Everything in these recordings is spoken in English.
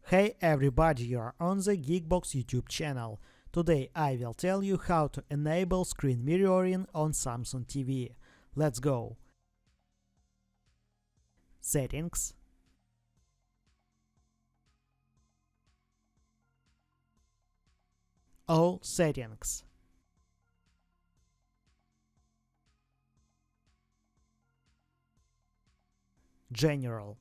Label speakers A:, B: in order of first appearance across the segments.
A: Hey everybody, you are on the Geekbox YouTube channel. Today I will tell you how to enable screen mirroring on Samsung TV. Let's go. Settings. All settings. General.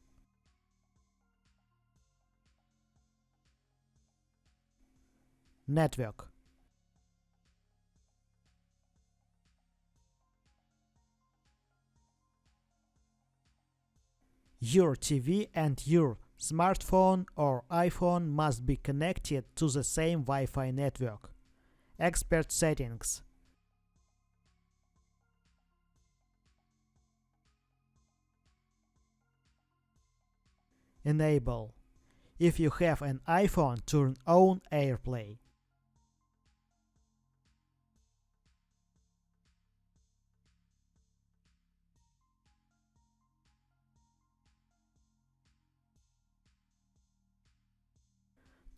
A: Network. Your TV and your smartphone or iPhone must be connected to the same Wi-Fi network. Expert settings. Enable. If you have an iPhone, turn on AirPlay.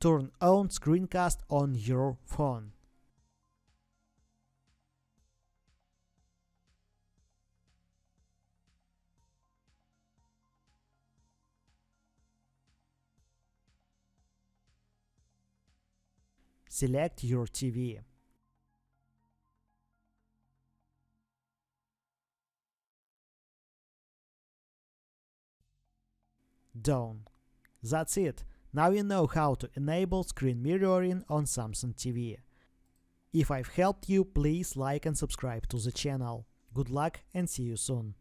A: Turn on screencast on your phone. Select your TV. Done. That's it. Now you know how to enable screen mirroring on Samsung TV. If I've helped you, please like and subscribe to the channel. Good luck and see you soon.